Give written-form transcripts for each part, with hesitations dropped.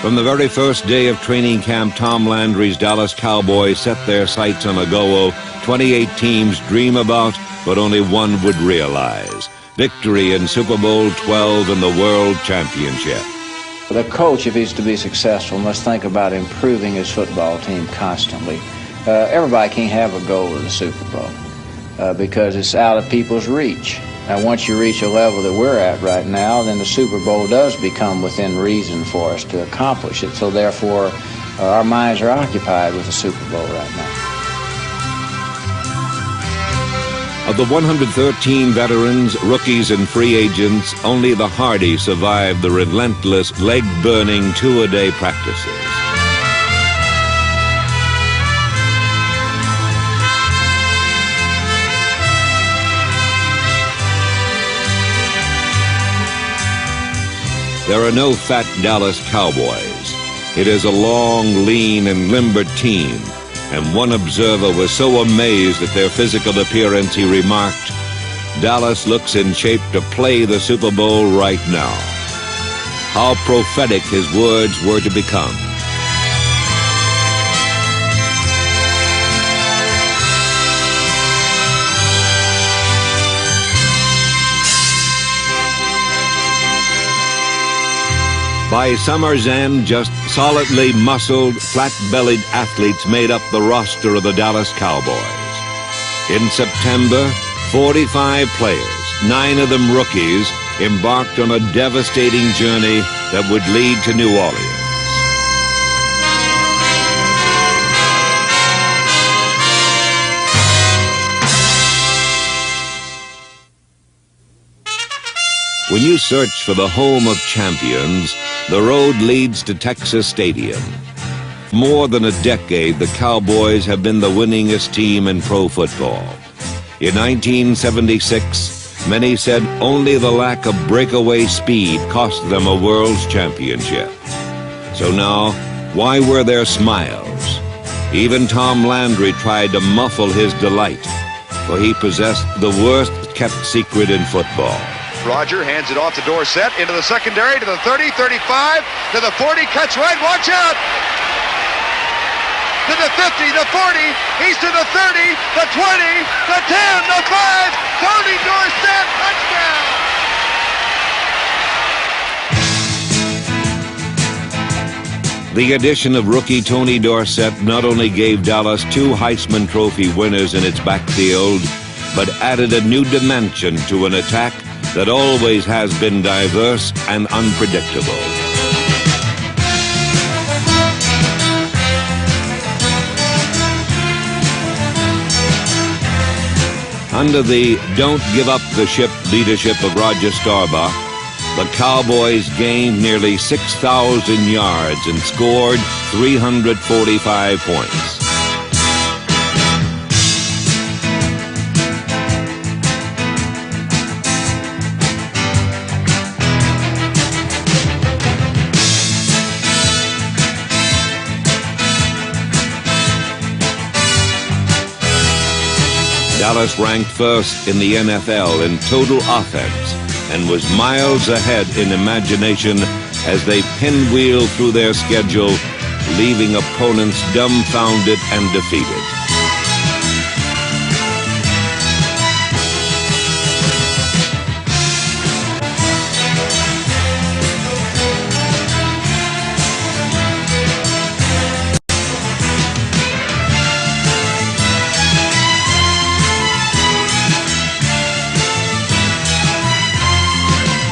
From the very first day of training camp, Tom Landry's Dallas Cowboys set their sights on a goal 28 teams dream about, but only one would realize: victory in Super Bowl 12 and the World Championship. The coach, if he's to be successful, must think about improving his football team constantly. Everybody can't have a goal of the Super Bowl because it's out of people's reach. Now, once you reach a level that we're at right now, then the Super Bowl does become within reason for us to accomplish it. So therefore, our minds are occupied with the Super Bowl right now. Of the 113 veterans, rookies, and free agents, only the hardy survived the relentless, leg-burning two-a-day practices. There are no fat Dallas Cowboys. It is a long, lean, and limber team, and one observer was so amazed at their physical appearance he remarked, "Dallas looks in shape to play the Super Bowl right now." How prophetic his words were to become. By summer's end, just solidly muscled, flat-bellied athletes made up the roster of the Dallas Cowboys. In September, 45 players, 9 of them rookies, embarked on a devastating journey that would lead to New Orleans. When you search for the home of champions, the road leads to Texas Stadium. For more than a decade, the Cowboys have been the winningest team in pro football. In 1976, many said only the lack of breakaway speed cost them a world's championship. So now, why were there smiles? Even Tom Landry tried to muffle his delight, for he possessed the worst-kept secret in football. Roger hands it off to Dorsett, into the secondary, to the 30, 35, to the 40, cuts right, watch out! To the 50, the 40, he's to the 30, the 20, the 10, the 5, Tony Dorsett, touchdown! The addition of rookie Tony Dorsett not only gave Dallas 2 Heisman Trophy winners in its backfield, but added a new dimension to an attack that always has been diverse and unpredictable. Under the "don't give up the ship" leadership of Roger Staubach, the Cowboys gained nearly 6,000 yards and scored 345 points. Dallas ranked first in the NFL in total offense and was miles ahead in imagination as they pinwheeled through their schedule, leaving opponents dumbfounded and defeated.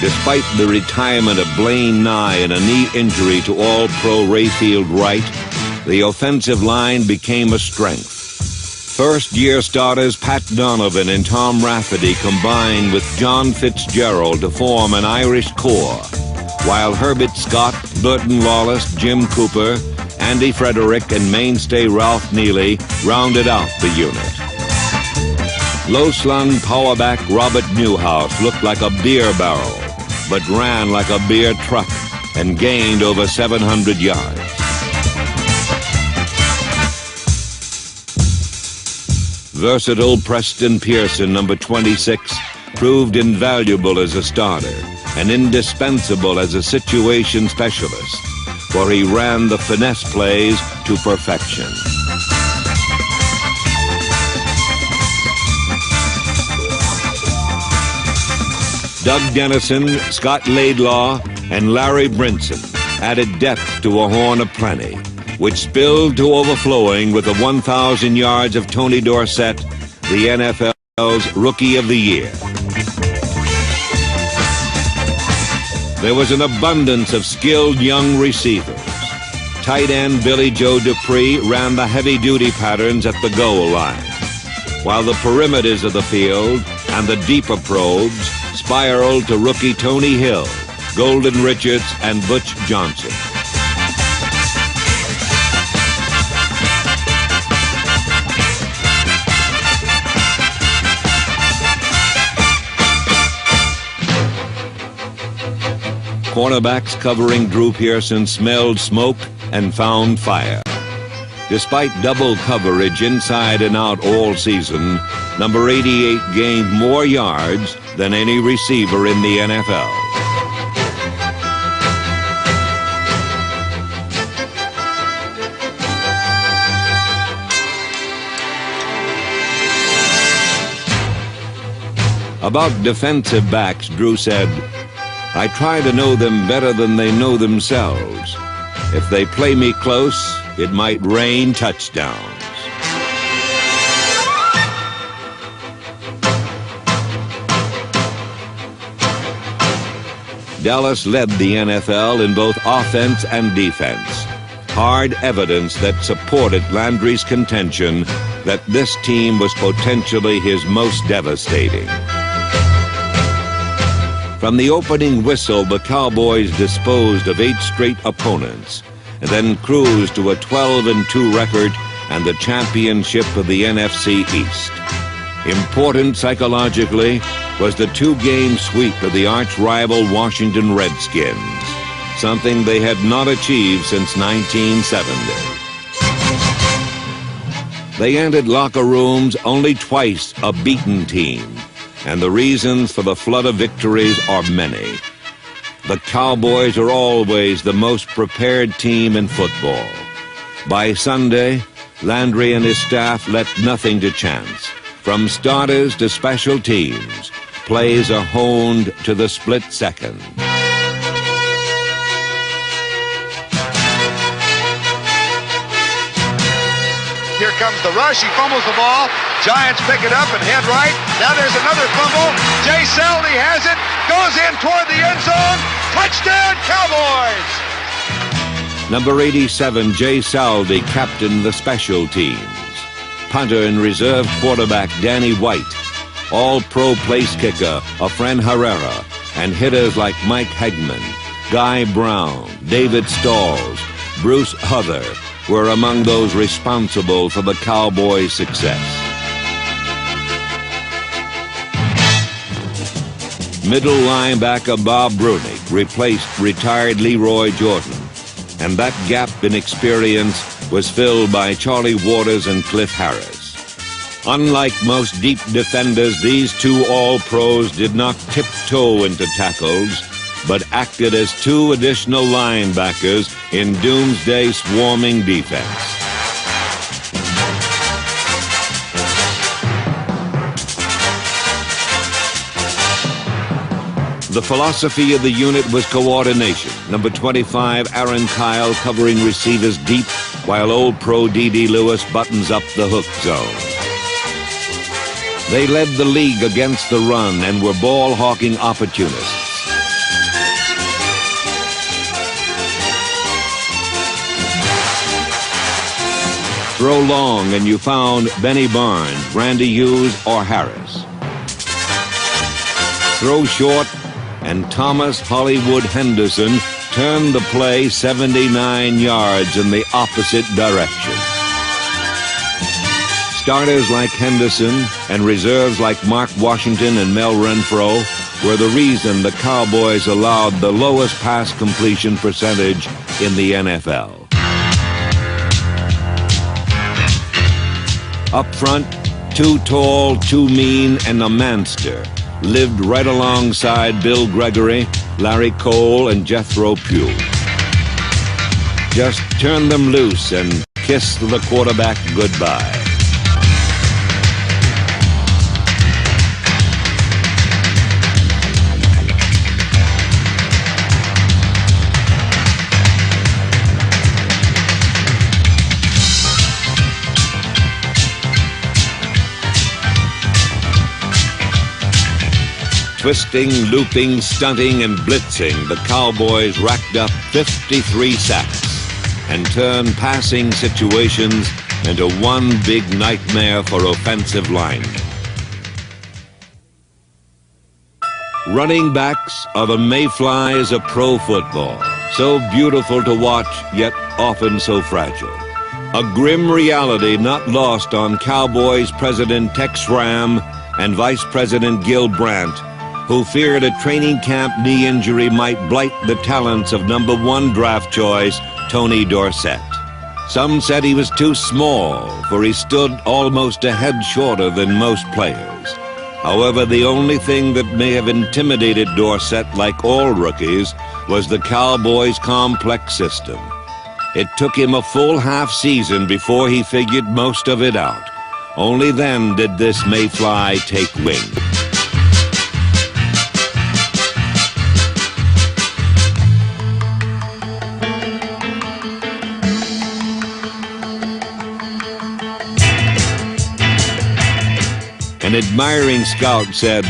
Despite the retirement of Blaine Nye and a knee injury to All-Pro Rayfield Wright, the offensive line became a strength. First-year starters Pat Donovan and Tom Rafferty combined with John Fitzgerald to form an Irish core, while Herbert Scott, Burton Lawless, Jim Cooper, Andy Frederick, and mainstay Ralph Neely rounded out the unit. Low-slung powerback Robert Newhouse looked like a beer barrel, but ran like a beer truck and gained over 700 yards. Versatile Preston Pearson, number 26, proved invaluable as a starter and indispensable as a situation specialist, for he ran the finesse plays to perfection. Doug Dennison, Scott Laidlaw, and Larry Brinson added depth to a horn of plenty, which spilled to overflowing with the 1,000 yards of Tony Dorsett, the NFL's Rookie of the Year. There was an abundance of skilled young receivers. Tight end Billy Joe Dupree ran the heavy-duty patterns at the goal line, while the perimeters of the field and the deeper probes spiraled to rookie Tony Hill, Golden Richards, and Butch Johnson. Cornerbacks covering Drew Pearson smelled smoke and found fire. Despite double coverage inside and out all season, number 88 gained more yards than any receiver in the NFL. About defensive backs, Drew said, "I try to know them better than they know themselves. If they play me close, it might rain touchdowns." Dallas led the NFL in both offense and defense. Hard evidence that supported Landry's contention that this team was potentially his most devastating. From the opening whistle, the Cowboys disposed of 8 straight opponents and then cruised to a 12-2 record and the championship of the NFC East. Important psychologically was the 2-game sweep of the arch-rival Washington Redskins, something they had not achieved since 1970. They entered locker rooms only twice a beaten team, and the reasons for the flood of victories are many. The Cowboys are always the most prepared team in football. By Sunday, Landry and his staff left nothing to chance. From starters to special teams, plays are honed to the split second. Here comes the rush. He fumbles the ball. Giants pick it up and head right. Now there's another fumble. Jay Seldy has it. Goes in toward the end zone. Touchdown, Cowboys! Number 87, Jay Seldy, captained the special teams. Punter and reserve quarterback Danny White. All-pro place kicker Efren Herrera. And hitters like Mike Hegman, Guy Brown, David Stalls, Bruce Huther were among those responsible for the Cowboys' success. Middle linebacker Bob Brunick replaced retired Leroy Jordan, and that gap in experience was filled by Charlie Waters and Cliff Harris. Unlike most deep defenders, these two All-Pros did not tiptoe into tackles, but acted as 2 additional linebackers in doomsday swarming defense. The philosophy of the unit was coordination. Number 25, Aaron Kyle, covering receivers deep, while old pro D.D. Lewis buttons up the hook zone. They led the league against the run and were ball-hawking opportunists. Throw long and you found Benny Barnes, Randy Hughes, or Harris. Throw short and Thomas Hollywood Henderson turned the play 79 yards in the opposite direction. Starters like Henderson and reserves like Mark Washington and Mel Renfro were the reason the Cowboys allowed the lowest pass completion percentage in the NFL. Up front, Too Tall, Too Mean, and a Manster lived right alongside Bill Gregory, Larry Cole, and Jethro Pugh. Just turn them loose and kiss the quarterback goodbye. Twisting, looping, stunting, and blitzing, the Cowboys racked up 53 sacks and turned passing situations into one big nightmare for offensive linemen. Running backs are the mayflies of pro football, so beautiful to watch, yet often so fragile. A grim reality not lost on Cowboys President Tex Schramm and Vice President Gil Brandt, who feared a training camp knee injury might blight the talents of #1 draft choice Tony Dorsett. Some said he was too small, for he stood almost a head shorter than most players. However, the only thing that may have intimidated Dorsett, like all rookies, was the Cowboys' complex system. It took him a full half season before he figured most of it out. Only then did this mayfly take wing. An admiring scout said,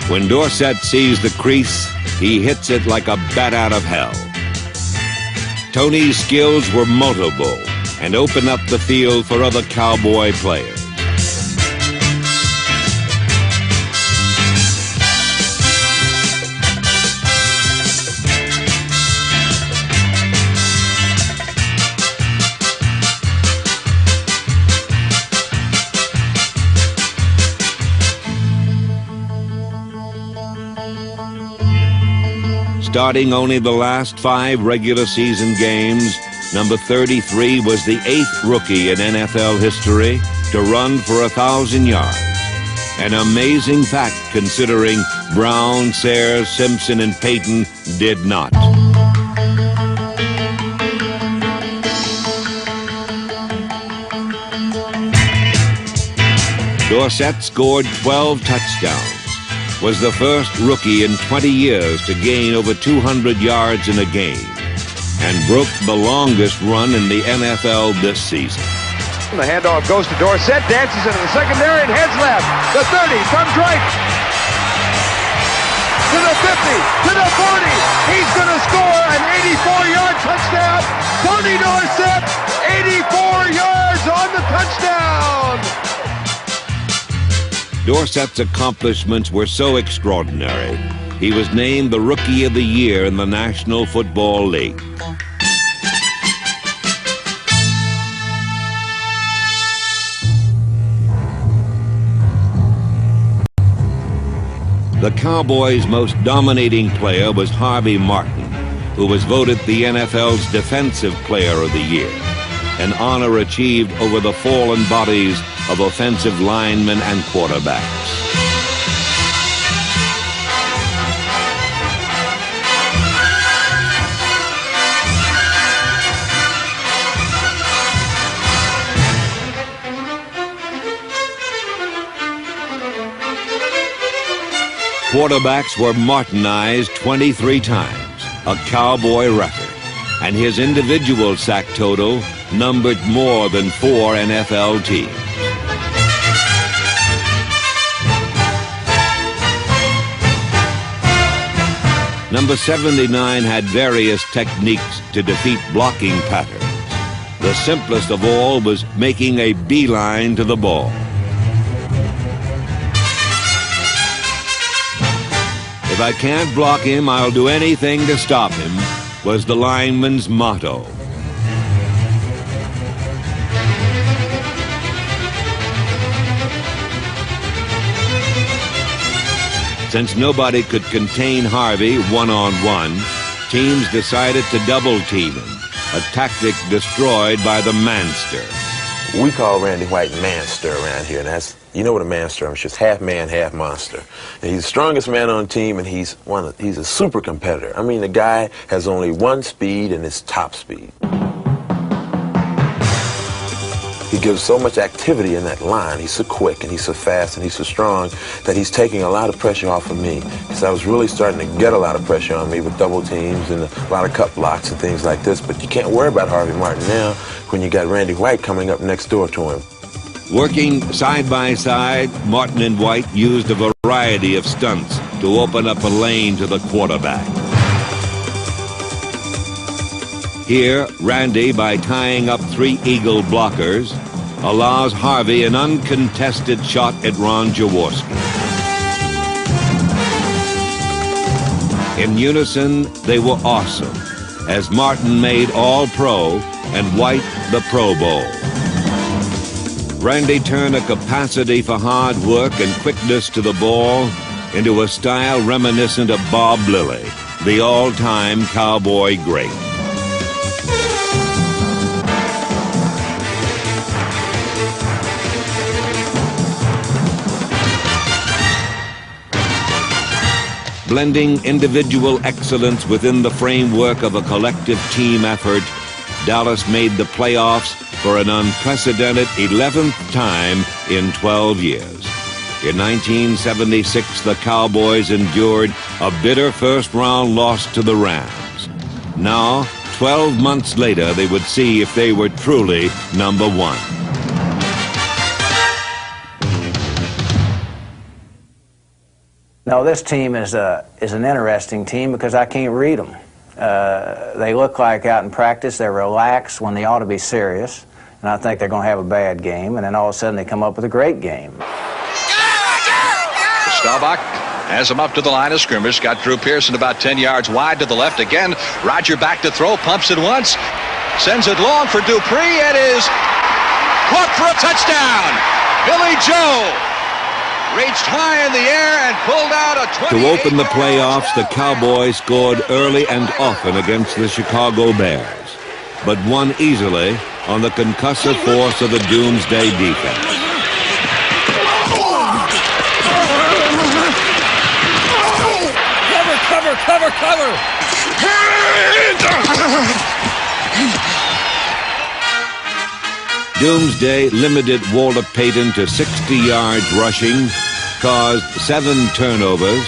"When Dorsett sees the crease, he hits it like a bat out of hell." Tony's skills were multiple and opened up the field for other Cowboy players. Starting only the last 5 regular season games, number 33 was the 8th rookie in NFL history to run for 1,000 yards. An amazing fact considering Brown, Sayers, Simpson, and Payton did not. Dorsett scored 12 touchdowns, was the first rookie in 20 years to gain over 200 yards in a game, and broke the longest run in the NFL this season. The handoff goes to Dorsett, dances into the secondary and heads left. The 30, comes right. To the 50, to the 40. He's going to score an 84-yard touchdown. Tony Dorsett, 84 yards on the touchdown. Dorsett's accomplishments were so extraordinary, he was named the Rookie of the Year in the National Football League. The Cowboys' most dominating player was Harvey Martin, who was voted the NFL's Defensive Player of the Year, an honor achieved over the fallen bodies of offensive linemen and quarterbacks. Quarterbacks were Martinized 23 times, a Cowboy record, and his individual sack total numbered more than 4 NFL teams. Number 79 had various techniques to defeat blocking patterns. The simplest of all was making a beeline to the ball. "If I can't block him, I'll do anything to stop him," was the lineman's motto. Since nobody could contain Harvey one-on-one, teams decided to double-team him, a tactic destroyed by the manster. We call Randy White manster around here, and that's, you know what a manster is, just half man, half monster. And he's the strongest man on the team, and he's a super competitor. I mean, the guy has only one speed, and it's top speed. he gives so much activity in that line. He's so quick and he's so fast and he's so strong that he's taking a lot of pressure off of me. So I was really starting to get a lot of pressure on me with double teams and a lot of cut blocks and things like this. But you can't worry about Harvey Martin now when you got Randy White coming up next door to him. Working side by side, Martin and White used a variety of stunts to open up a lane to the quarterback. Here, Randy, by tying up 3 Eagle blockers, allows Harvey an uncontested shot at Ron Jaworski. In unison, they were awesome, as Martin made All-Pro and White the Pro Bowl. Randy turned a capacity for hard work and quickness to the ball into a style reminiscent of Bob Lilly, the all-time Cowboy great. Blending individual excellence within the framework of a collective team effort, Dallas made the playoffs for an unprecedented 11th time in 12 years. In 1976, the Cowboys endured a bitter first-round loss to the Rams. Now, 12 months later, they would see if they were truly number one. No, this team is an interesting team because I can't read them. They look like out in practice they're relaxed when they ought to be serious, and I think they're going to have a bad game, and then all of a sudden they come up with a great game. Staubach has him up to the line of scrimmage, got Drew Pearson about 10 yards wide to the left again. Roger back to throw, pumps it once, sends it long for Dupree. It is caught for a touchdown. Billy Joe reached high in the air and pulled out a 28. To open the playoffs, the Cowboys scored early and often against the Chicago Bears, but won easily on the concussive force of the Doomsday defense. Cover! Doomsday limited Walter Payton to 60 yards rushing, caused 7 turnovers,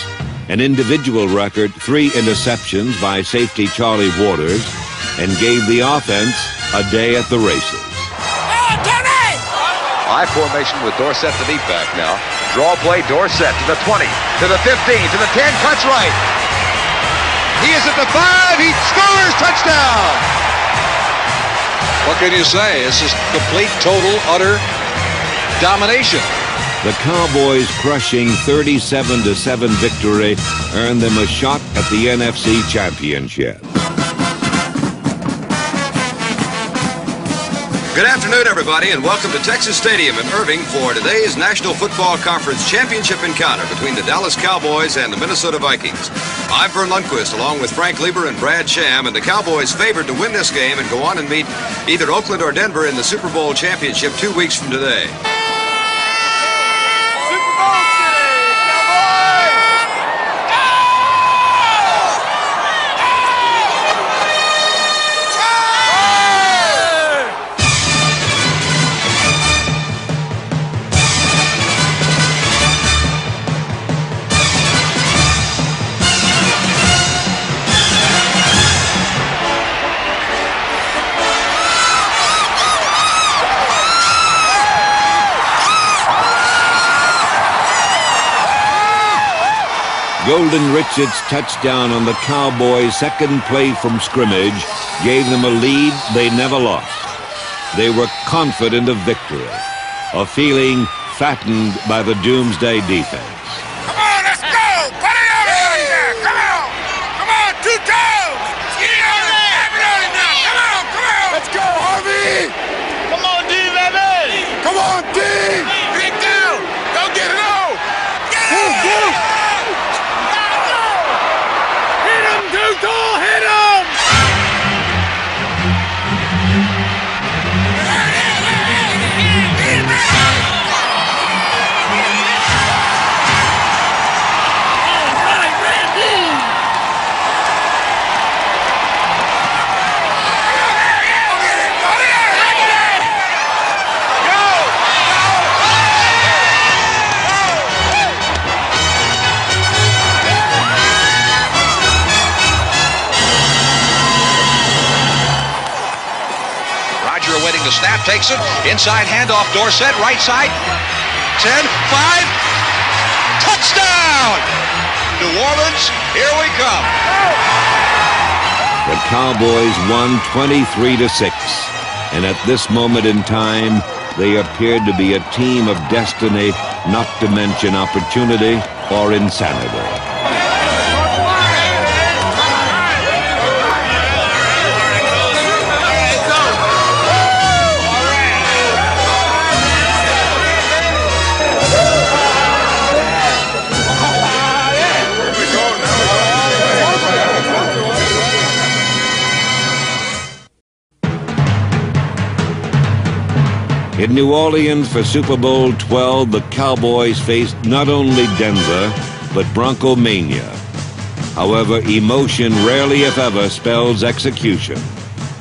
an individual record 3 interceptions by safety Charlie Waters, and gave the offense a day at the races. I formation with Dorsett the deep back now. Draw play, Dorsett to the 20, to the 15, to the 10, cuts right. He is at the 5, he scores, touchdown! What can you say? This is complete, total, utter domination. The Cowboys' crushing 37-7 victory earned them a shot at the NFC Championship. Good afternoon, everybody, and welcome to Texas Stadium in Irving for today's National Football Conference Championship encounter between the Dallas Cowboys and the Minnesota Vikings. I'm Vern Lundquist, along with Frank Lieber and Brad Sham, and the Cowboys favored to win this game and go on and meet either Oakland or Denver in the Super Bowl championship 2 weeks from today. Golden Richard's touchdown on the Cowboys' second play from scrimmage gave them a lead they never lost. They were confident of victory, a feeling fattened by the Doomsday defense. Come on, let's go! Put it on out there! Come on! Come on, 2 toes! Get it on there! Have it on it now! Come on, come on! Let's go, Harvey! Come on, D, baby! Come on, D! Get down! Go get it on! Get it on! Hit him, Dougal! Hit him! the snap, takes it. Inside handoff, Dorsett, right side. 10, 5. Touchdown! New Orleans, here we come. The Cowboys won 23-6. And at this moment in time, they appeared to be a team of destiny, not to mention opportunity or insanity. In New Orleans for Super Bowl 12, the Cowboys faced not only Denver, but Bronco Mania. However, emotion rarely, if ever, spells execution,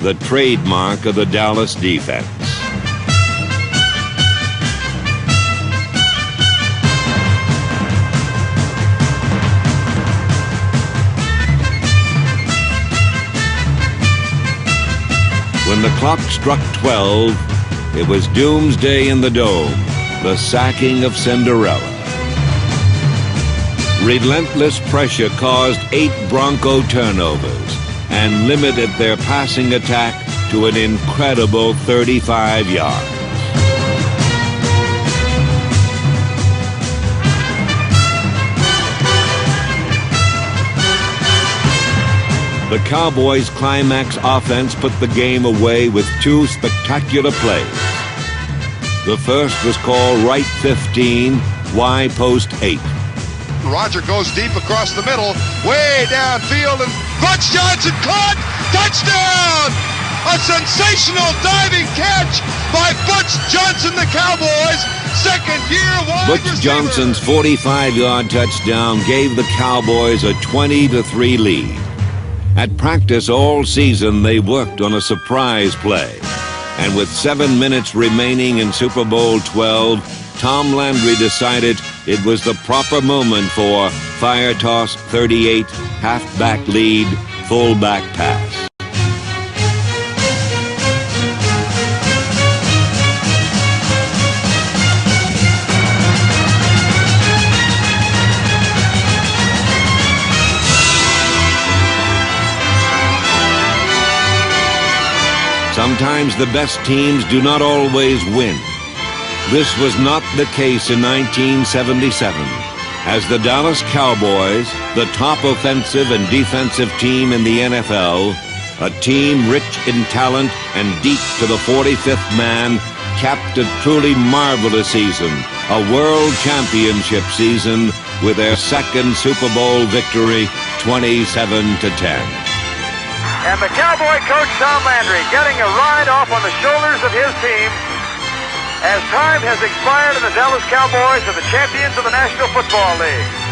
the trademark of the Dallas defense. When the clock struck 12, it was doomsday in the Dome, the sacking of Cinderella. Relentless pressure caused 8 Bronco turnovers and limited their passing attack to an incredible 35 yards. The Cowboys' climax offense put the game away with 2 spectacular plays. The first was called right 15, Y post 8. Roger goes deep across the middle, way downfield, and Butch Johnson caught! Touchdown! A sensational diving catch by Butch Johnson, the Cowboys' second-year wide receiver. Butch Johnson's 45-yard touchdown gave the Cowboys a 20-3 lead. At practice all season, they worked on a surprise play. And with 7 minutes remaining in Super Bowl 12, Tom Landry decided it was the proper moment for fire toss 38, halfback lead, fullback pass. Sometimes the best teams do not always win. This was not the case in 1977, as the Dallas Cowboys, the top offensive and defensive team in the NFL, a team rich in talent and deep to the 45th man, capped a truly marvelous season, a world championship season, with their second Super Bowl victory, 27-10. And the Cowboy coach, Tom Landry, getting a ride off on the shoulders of his team as time has expired and the Dallas Cowboys are the champions of the National Football League.